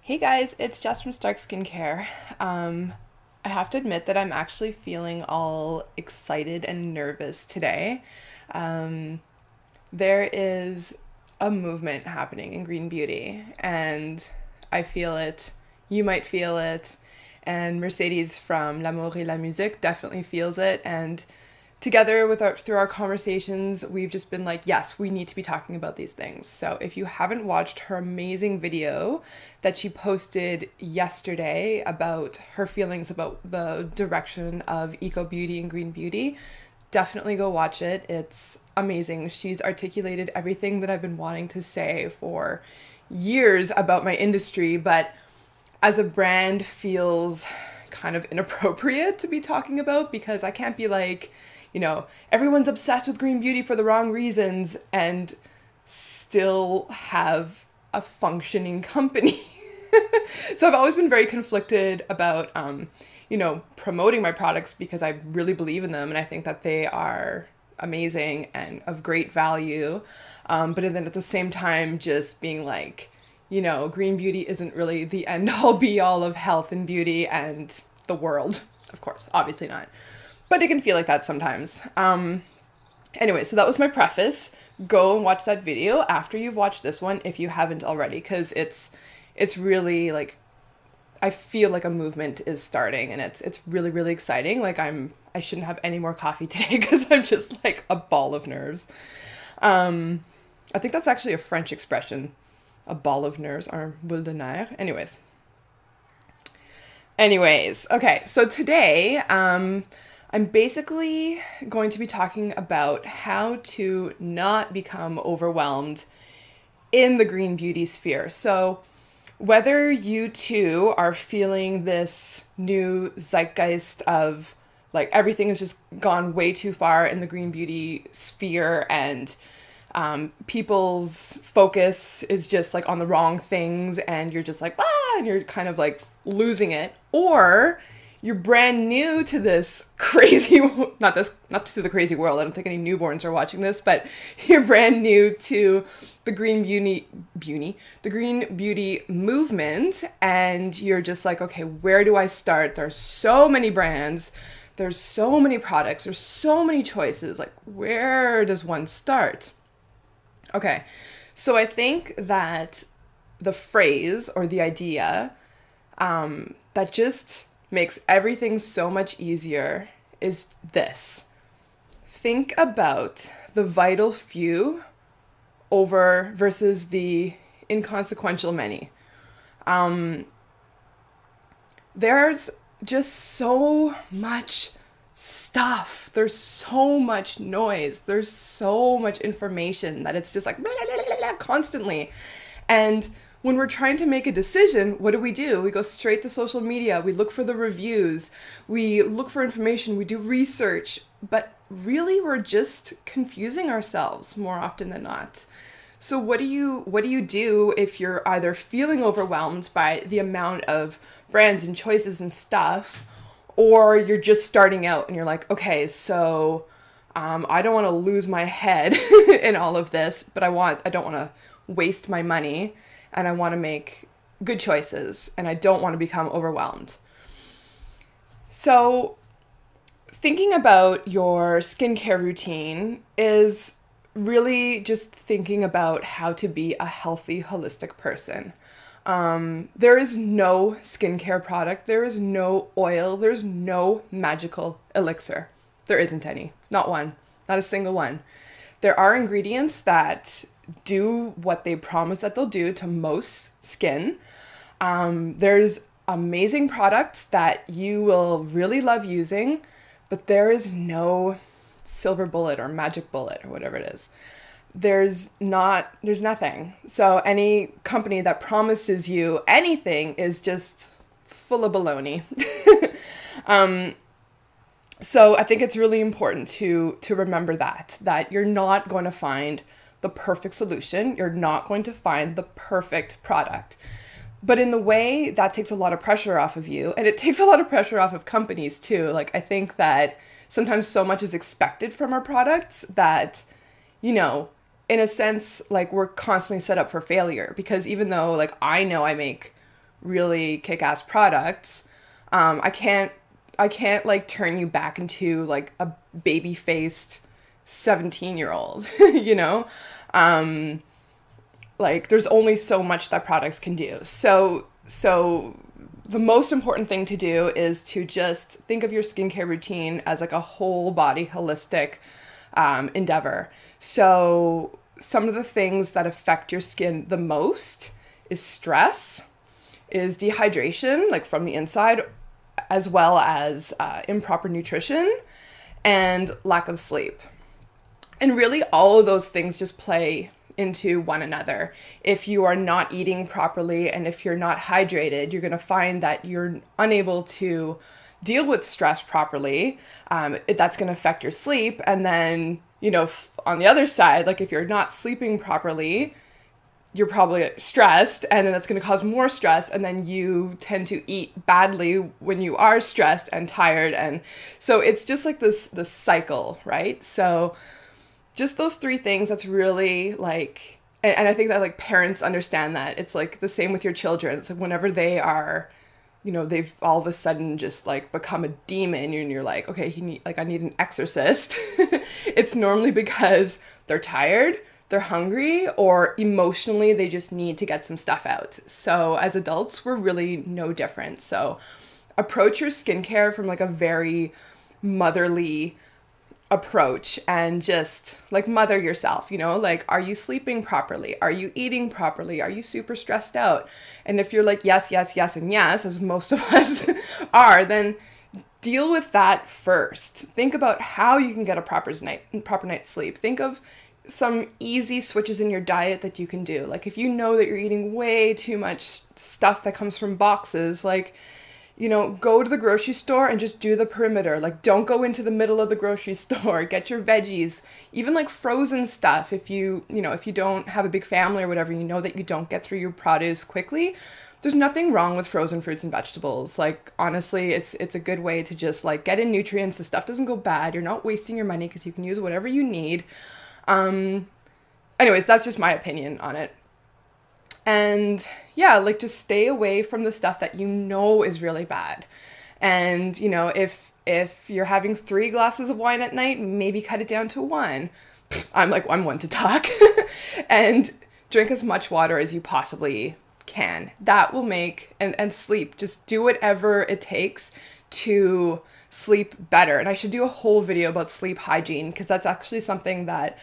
Hey guys, it's Jess from Stark Skincare. I have to admit that I'm actually feeling all excited and nervous today. Um, there is a movement happening in green beauty, and I feel it. You might feel it, and Mercedes from L'amour et la musique definitely feels it. And together with through our conversations, we've just been like, yes, we need to be talking about these things. So if you haven't watched her amazing video that she posted yesterday about her feelings about the direction of eco beauty and green beauty, definitely go watch it. It's amazing. She's articulated everything that I've been wanting to say for years about my industry, but as a brand feels kind of inappropriate to be talking about, because I can't be like, everyone's obsessed with green beauty for the wrong reasons and still have a functioning company. So I've always been very conflicted about, promoting my products because I really believe in them and I think that they are amazing and of great value. But then at the same time, just being like, green beauty isn't really the end all be all of health and beauty and the world. Of course, obviously not. But it can feel like that sometimes. Anyway, so that was my preface. Go and watch that video after you've watched this one if you haven't already, because it's really like, I feel like a movement is starting and it's really, really exciting. Like I shouldn't have any more coffee today because I'm just like a ball of nerves. I think that's actually a French expression, a ball of nerves, or boule de nerfs. Anyways, okay, so today, I'm basically going to be talking about how to not become overwhelmed in the green beauty sphere. So whether you too are feeling this new zeitgeist of like everything has just gone way too far in the green beauty sphere and people's focus is just like on the wrong things and you're just like, and you're kind of like losing it, or you're brand new to this crazy, not to the crazy world. I don't think any newborns are watching this, but you're brand new to the green beauty movement. And you're just like, okay, where do I start? There's so many brands. There's so many products. There's so many choices. Like, where does one start? Okay. So I think that the phrase or the idea, that just makes everything so much easier is this. Think about the vital few versus the inconsequential many. There's just so much stuff. There's so much noise. There's so much information that it's just like blah, blah, blah, blah, constantly. And when we're trying to make a decision, what do? We go straight to social media. We look for the reviews. We look for information. We do research. But really, we're just confusing ourselves more often than not. So what do you do if you're either feeling overwhelmed by the amount of brands and choices and stuff, or you're just starting out and you're like, okay, so I don't want to lose my head in all of this, but I don't want to waste my money. And I want to make good choices and I don't want to become overwhelmed. So thinking about your skincare routine is really just thinking about how to be a healthy, holistic person. There is no skincare product. There is no oil. There's no magical elixir. There isn't any. Not one. Not a single one. There are ingredients that do what they promise that they'll do to most skin. There's amazing products that you will really love using, but there is no silver bullet or magic bullet or whatever it is. There's nothing. So any company that promises you anything is just full of baloney. So I think it's really important to remember that you're not going to find the perfect solution. You're not going to find the perfect product. But in the way, that takes a lot of pressure off of you. And it takes a lot of pressure off of companies too. Like, I think that sometimes so much is expected from our products that, in a sense, like, we're constantly set up for failure. Because even though, like, I know I make really kick-ass products, I can't like turn you back into like a baby-faced 17-year-old, you know? Like there's only so much that products can do. So the most important thing to do is to just think of your skincare routine as like a whole body holistic endeavor. So some of the things that affect your skin the most is stress, is dehydration, like from the inside, as well as improper nutrition and lack of sleep. And really all of those things just play into one another. If you are not eating properly and if you're not hydrated, you're going to find that you're unable to deal with stress properly. That's going to affect your sleep. And then, you know, on the other side, like if you're not sleeping properly, you're probably stressed, and then that's going to cause more stress, and then you tend to eat badly when you are stressed and tired. And so it's just like this cycle, right? So just those three things, that's really like, and I think that like parents understand that. It's like the same with your children. It's like whenever they are, you know, they've all of a sudden just like become a demon and you're like, okay, I need an exorcist. It's normally because they're tired, they're hungry, or emotionally they just need to get some stuff out. So as adults, we're really no different. So approach your skincare from like a very motherly approach and just like mother yourself, you know, like, are you sleeping properly? Are you eating properly? Are you super stressed out? And if you're like, yes, yes, yes, and yes, as most of us are, then deal with that first. Think about how you can get a proper night's sleep. Think of some easy switches in your diet that you can do. Like if you know that you're eating way too much stuff that comes from boxes, like, you know, go to the grocery store and just do the perimeter. Like don't go into the middle of the grocery store. Get your veggies, even like frozen stuff. If you don't have a big family or whatever, you know that you don't get through your produce quickly. There's nothing wrong with frozen fruits and vegetables. Like honestly, it's a good way to just like get in nutrients. The stuff doesn't go bad. You're not wasting your money because you can use whatever you need. Anyways, that's just my opinion on it. And yeah, like just stay away from the stuff that you know is really bad. And, you know, if you're having 3 glasses of wine at night, maybe cut it down to 1. I'm one to talk. And drink as much water as you possibly can. That will make, and sleep. Just do whatever it takes to sleep better. And I should do a whole video about sleep hygiene because that's actually something that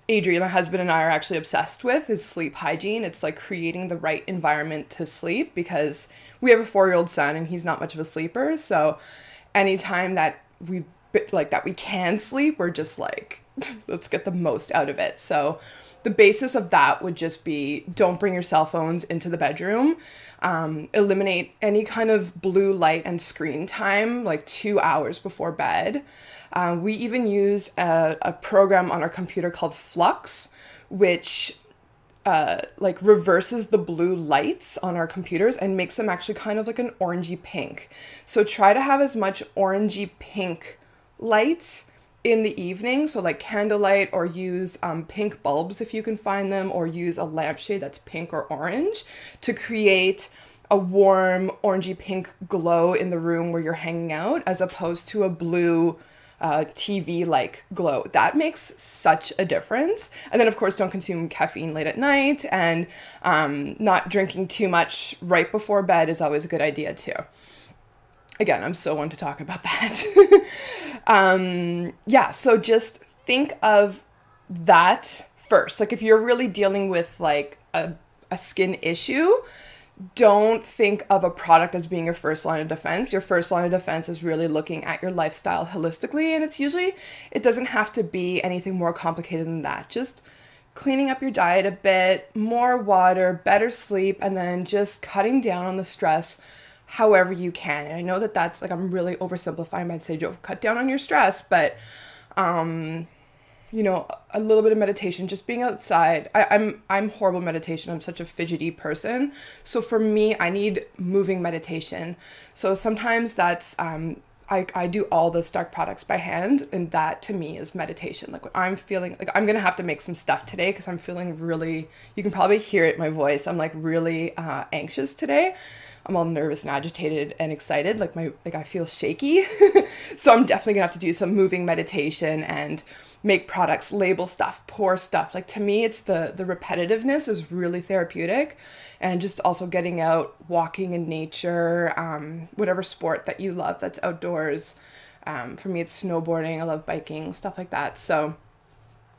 Adrian, my husband, and I are actually obsessed with, is sleep hygiene. It's like creating the right environment to sleep because we have a 4-year-old son and he's not much of a sleeper. So anytime that we can sleep, we're just like, let's get the most out of it. So the basis of that would just be don't bring your cell phones into the bedroom. Eliminate any kind of blue light and screen time like 2 hours before bed. We even use a program on our computer called Flux, which like reverses the blue lights on our computers and makes them actually kind of like an orangey pink. So try to have as much orangey pink light in the evening, so like candlelight, or use pink bulbs if you can find them, or use a lampshade that's pink or orange to create a warm orangey pink glow in the room where you're hanging out, as opposed to a blue TV like glow. That makes such a difference. And then of course don't consume caffeine late at night, and not drinking too much right before bed is always a good idea too. Again, I'm so one to talk about that. Yeah, so just think of that first. Like if you're really dealing with like a skin issue, don't think of a product as being your first line of defense. Your first line of defense is really looking at your lifestyle holistically, and it doesn't have to be anything more complicated than that. Just cleaning up your diet a bit, more water, better sleep, and then just cutting down on the stress however you can. And I know that that's like, I'm really oversimplifying by saying, Joe, cut down on your stress, but you know, a little bit of meditation, just being outside. I'm horrible at meditation. I'm such a fidgety person. So for me, I need moving meditation. So sometimes that's I do all the Stark products by hand, and that to me is meditation. Like when I'm feeling like I'm gonna have to make some stuff today because I'm feeling really, you can probably hear it in my voice. I'm like really anxious today. I'm all nervous and agitated and excited. Like I feel shaky. So I'm definitely gonna have to do some moving meditation and make products, label stuff, pour stuff. Like to me, it's the repetitiveness is really therapeutic, and just also getting out, walking in nature, whatever sport that you love that's outdoors. For me, it's snowboarding. I love biking, stuff like that. So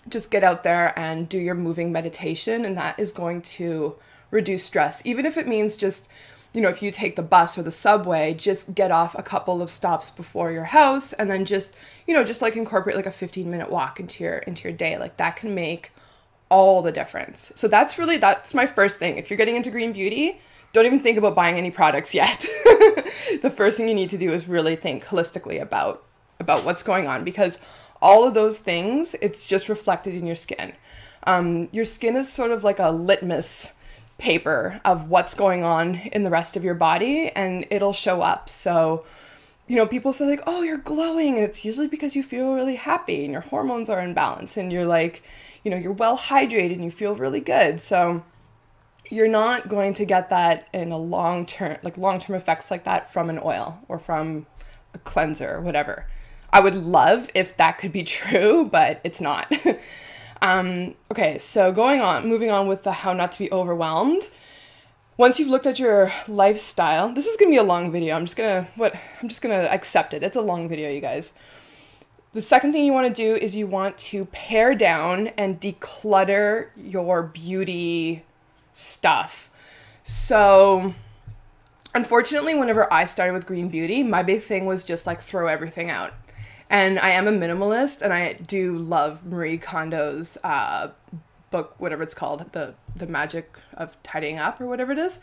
just get out there and do your moving meditation, and that is going to reduce stress, even if it means just, you know, if you take the bus or the subway, just get off a couple of stops before your house and then just, you know, just like incorporate like a 15-minute walk into your day. Like that can make all the difference. So that's my first thing. If you're getting into green beauty, don't even think about buying any products yet. The first thing you need to do is really think holistically about what's going on, because all of those things, it's just reflected in your skin. Your skin is sort of like a litmus paper of what's going on in the rest of your body, and it'll show up. So, you know, people say like, oh, you're glowing, and it's usually because you feel really happy and your hormones are in balance and you're like, you know, you're well hydrated and you feel really good. So you're not going to get that in a long-term effects like that from an oil or from a cleanser or whatever. I would love if that could be true, but it's not. Okay, so moving on with the how not to be overwhelmed. Once you've looked at your lifestyle, this is going to be a long video. I'm just going to accept it. It's a long video, you guys. The second thing you want to do is you want to pare down and declutter your beauty stuff. So unfortunately, whenever I started with green beauty, my big thing was just like throw everything out. And I am a minimalist, and I do love Marie Kondo's book, whatever it's called, the Magic of Tidying Up or whatever it is.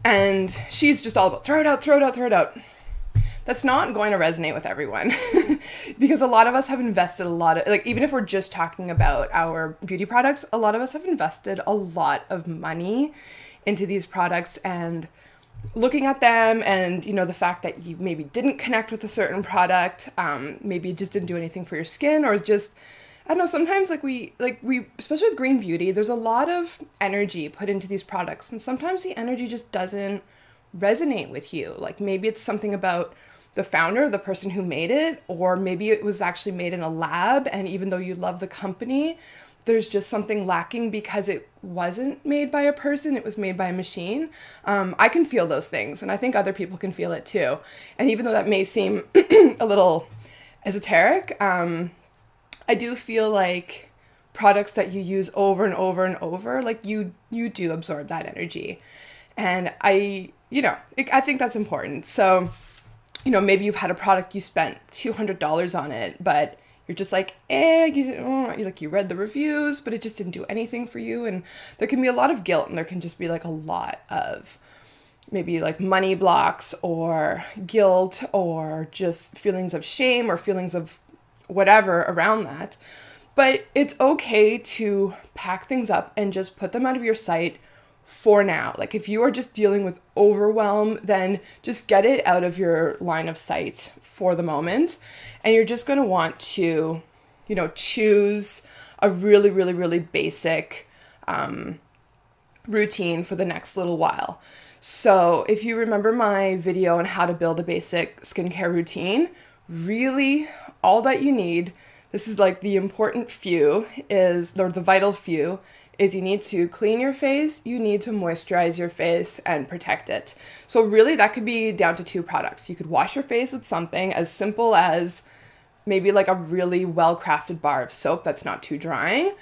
And she's just all about throw it out, throw it out, throw it out. That's not going to resonate with everyone because a lot of us have invested a lot of, like, even if we're just talking about our beauty products, a lot of us have invested a lot of money into these products, and looking at them and, you know, the fact that you maybe didn't connect with a certain product, maybe it just didn't do anything for your skin, or just, I don't know, sometimes we, especially with green beauty, there's a lot of energy put into these products, and sometimes the energy just doesn't resonate with you. Like maybe it's something about the founder, the person who made it, or maybe it was actually made in a lab, and even though you love the company, there's just something lacking because it wasn't made by a person, it was made by a machine. I can feel those things, and I think other people can feel it too. And even though that may seem a little esoteric, I do feel like products that you use over and over and over, like you do absorb that energy. And I think that's important. So, you know, maybe you've had a product, you spent $200 on it, but you're just like, you read the reviews, but it just didn't do anything for you. And there can be a lot of guilt, and there can just be like a lot of maybe like money blocks or guilt or just feelings of shame or feelings of whatever around that. But it's okay to pack things up and just put them out of your sight for now. Like if you are just dealing with overwhelm, then just get it out of your line of sight for the moment. And you're just going to want to, you know, choose a really, really, really basic routine for the next little while. So if you remember my video on how to build a basic skincare routine, really all that you need, this is like the important few or the vital few, is you need to clean your face, you need to moisturize your face and protect it. So really that could be down to 2 products. You could wash your face with something as simple as maybe like a really well-crafted bar of soap that's not too drying.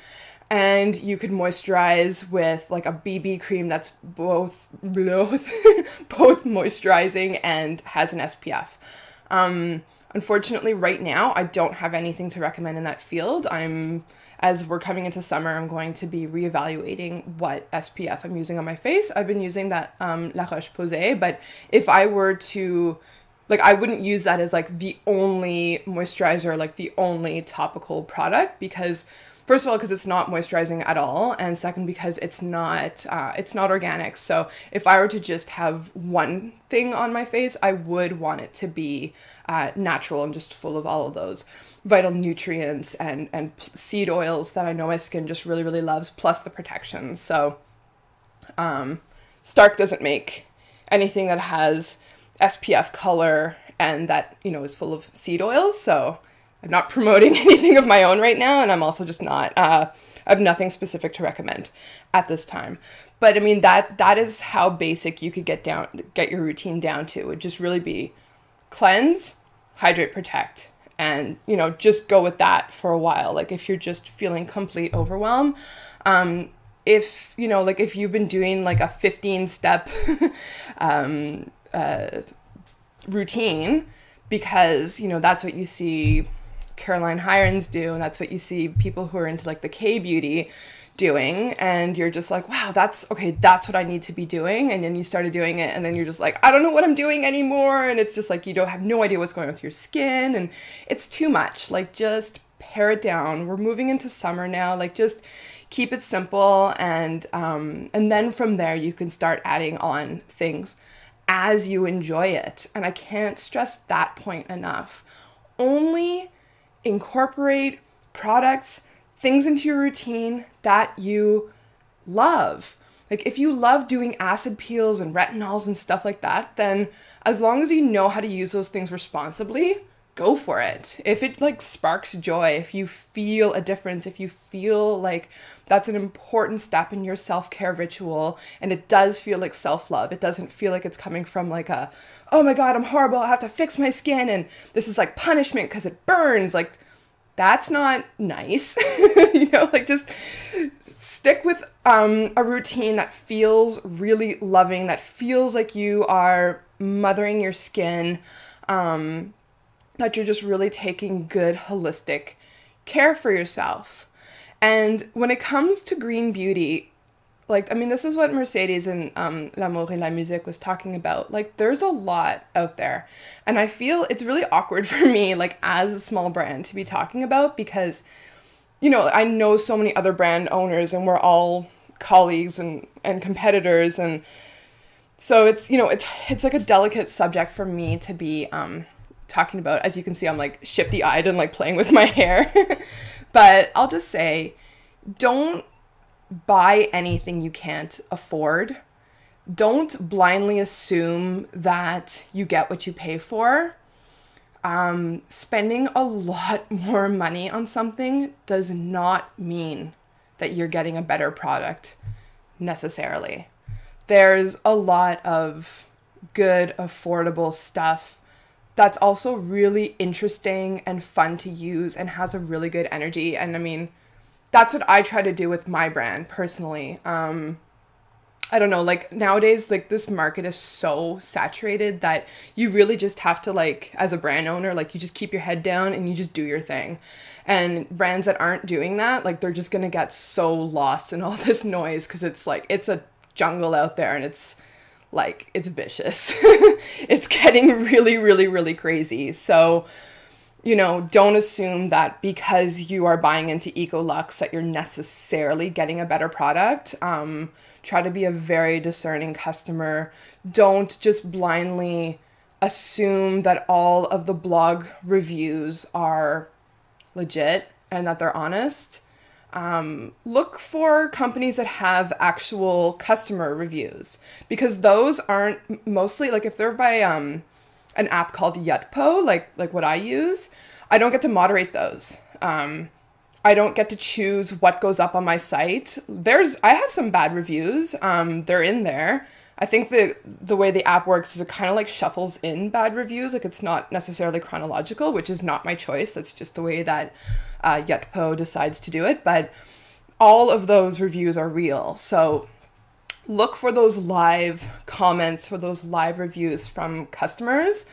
And you could moisturize with like a BB cream that's both moisturizing and has an SPF. Unfortunately, right now, I don't have anything to recommend in that field. As we're coming into summer, I'm going to be reevaluating what SPF I'm using on my face. I've been using that La Roche-Posay, but if I were to like I wouldn't use that as like the only moisturizer, like the only topical product, because first of all, because it's not moisturizing at all, and second, because it's not organic. So if I were to just have one thing on my face, I would want it to be natural and just full of all of those vital nutrients and seed oils that I know my skin just really, really loves, plus the protection. So Stark doesn't make anything that has SPF color and that, you know, is full of seed oils. So I'm not promoting anything of my own right now. And I'm also just not, I have nothing specific to recommend at this time. But I mean, that is how basic you could get your routine down to. It would just really be cleanse, hydrate, protect, and, you know, just go with that for a while. Like if you're just feeling complete overwhelm, if, you know, like if you've been doing like a 15-step routine, because, you know, that's what you see Caroline Hirons do, and that's what you see people who are into like the K-beauty doing, and you're just like, wow, that's what I need to be doing. And then you started doing it, and then you're just like, I don't know what I'm doing anymore. And it's just like, you don't have no idea what's going on with your skin, and it's too much. Like, just pare it down. We're moving into summer now. Like, just keep it simple, and then from there you can start adding on things as you enjoy it. And I can't stress that point enough. Only incorporate products, things into your routine that you love. Like if you love doing acid peels and retinols and stuff like that, then as long as you know how to use those things responsibly, go for it. If it like sparks joy, if you feel a difference, if you feel like that's an important step in your self-care ritual, and it does feel like self-love, it doesn't feel like it's coming from like a, oh my God, I'm horrible, I have to fix my skin, and this is like punishment because it burns. Like, that's not nice. You know, like just stick with a routine that feels really loving, that feels like you are mothering your skin, that you're just really taking good holistic care for yourself. And when it comes to green beauty, like, I mean, this is what Mercedes in L'amour et la musique was talking about. Like, there's a lot out there. And I feel it's really awkward for me, like, as a small brand to be talking about, because, you know, I know so many other brand owners and we're all colleagues and competitors. And so it's, you know, it's like a delicate subject for me to be talking about. As you can see, I'm like shifty-eyed and like playing with my hair. But I'll just say, don't buy anything you can't afford. Don't blindly assume that you get what you pay for. Spending a lot more money on something does not mean that you're getting a better product necessarily. There's a lot of good, affordable stuff that's also really interesting and fun to use and has a really good energy. And I mean, that's what I try to do with my brand personally. I don't know, like nowadays, like this market is so saturated that you really just have to, like, as a brand owner, like you just keep your head down and you just do your thing. And brands that aren't doing that, like they're just gonna get so lost in all this noise, because it's like, it's a jungle out there, and it's like, it's vicious. It's getting really, really, really crazy. So, you know, don't assume that because you are buying into Ecolux that you're necessarily getting a better product. Try to be a very discerning customer. Don't just blindly assume that all of the blog reviews are legit and that they're honest. Look for companies that have actual customer reviews, because those aren't mostly, like if they're by an app called Yutpo, like what I use, I don't get to moderate those. I don't get to choose what goes up on my site. I have some bad reviews. They're in there. I think the way the app works is it kind of like shuffles in bad reviews. Like it's not necessarily chronological, which is not my choice. That's just the way that Yutpo decides to do it. But all of those reviews are real. So look for those live comments, for those live reviews from customers.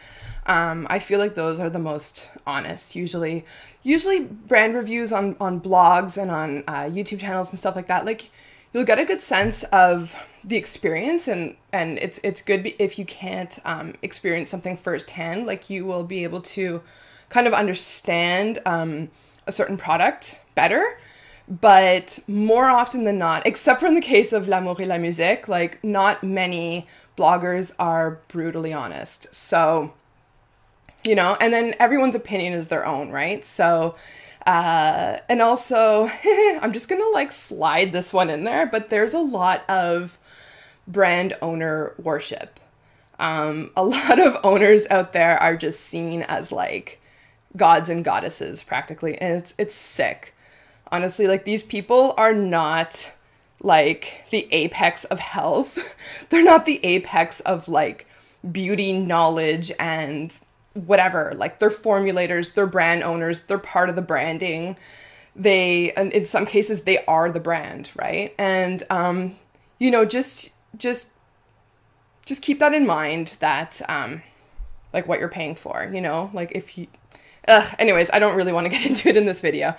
I feel like those are the most honest. Usually brand reviews on blogs and on YouTube channels and stuff like that, like you'll get a good sense of the experience, and it's good if you can't experience something firsthand. Like, you will be able to kind of understand a certain product better. But more often than not, except for in the case of L'amour et la musique, like, not many bloggers are brutally honest. So, you know, and then everyone's opinion is their own, right? So, and also, I'm just gonna like slide this one in there, but there's a lot of brand owner worship. A lot of owners out there are just seen as like gods and goddesses practically, and it's sick. Honestly, like, these people are not like the apex of health. They're not the apex of like beauty knowledge and whatever. Like, they're formulators, they're brand owners, they're part of the branding. And in some cases, they are the brand, right? And, you know, just keep that in mind, that, like, what you're paying for, you know, like, if you, anyways, I don't really want to get into it in this video.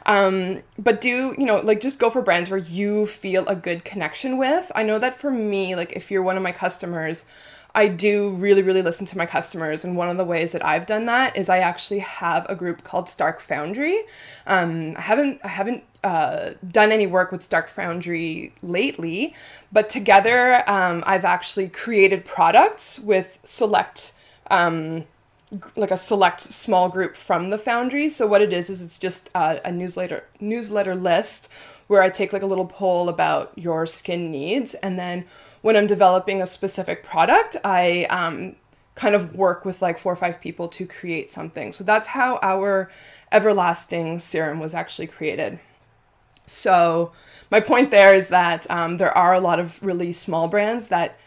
But do, you know, like, just go for brands where you feel a good connection with. I know that for me, like, if you're one of my customers, I do really, really listen to my customers. And one of the ways that I've done that is I actually have a group called Stark Foundry. I haven't done any work with Stark Foundry lately, but together, I've actually created products with select, like a select small group from the Foundry. So what it is it's just a newsletter list where I take like a little poll about your skin needs. And then when I'm developing a specific product, I kind of work with like 4 or 5 people to create something. So that's how our Everlasting Serum was actually created. So my point there is that there are a lot of really small brands that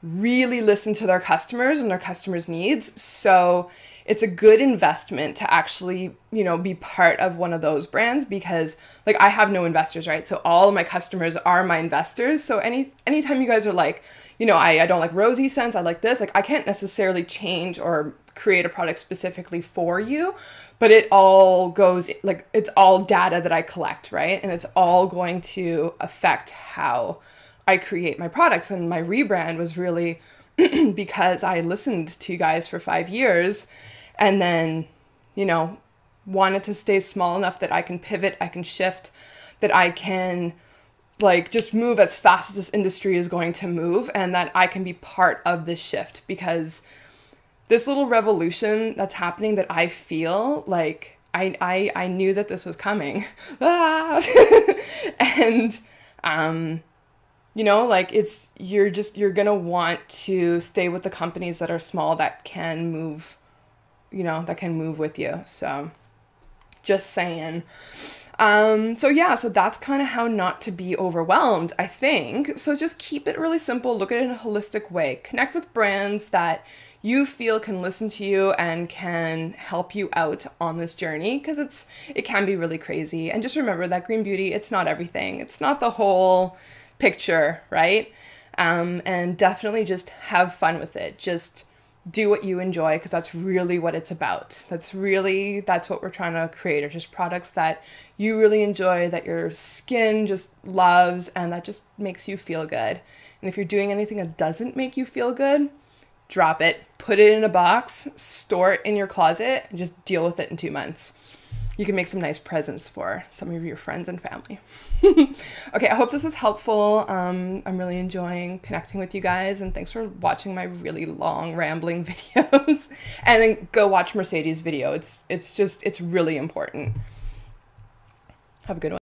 really listen to their customers and their customers' needs. So it's a good investment to actually, you know, be part of one of those brands, because like, I have no investors, right? So all of my customers are my investors. So anytime you guys are like, you know, I don't like rosy scents, I like this, like, I can't necessarily change or create a product specifically for you, but it all goes, like, it's all data that I collect, right? And it's all going to affect how I create my products. And my rebrand was really because I listened to you guys for 5 years, and then, you know, wanted to stay small enough that I can pivot, I can shift, that I can like just move as fast as this industry is going to move, and that I can be part of this shift, because this little revolution that's happening, that I feel like I knew that this was coming. And you know, like, you're gonna want to stay with the companies that are small, that can move, you know, that can move with you. So just saying. So yeah, so that's kind of how not to be overwhelmed, I think. So just keep it really simple, look at it in a holistic way, connect with brands that you feel can listen to you and can help you out on this journey, because it can be really crazy. And just remember that green beauty, it's not everything. It's not the whole picture, right? And definitely just have fun with it. Just do what you enjoy, because that's really what it's about. That's what we're trying to create, are just products that you really enjoy, that your skin just loves, and that just makes you feel good. And if you're doing anything that doesn't make you feel good, drop it, put it in a box, store it in your closet, and just deal with it in 2 months. You can make some nice presents for some of your friends and family. Okay, I hope this was helpful. I'm really enjoying connecting with you guys, and thanks for watching my really long rambling videos. And then go watch Mercedes' video. It's really important. Have a good one.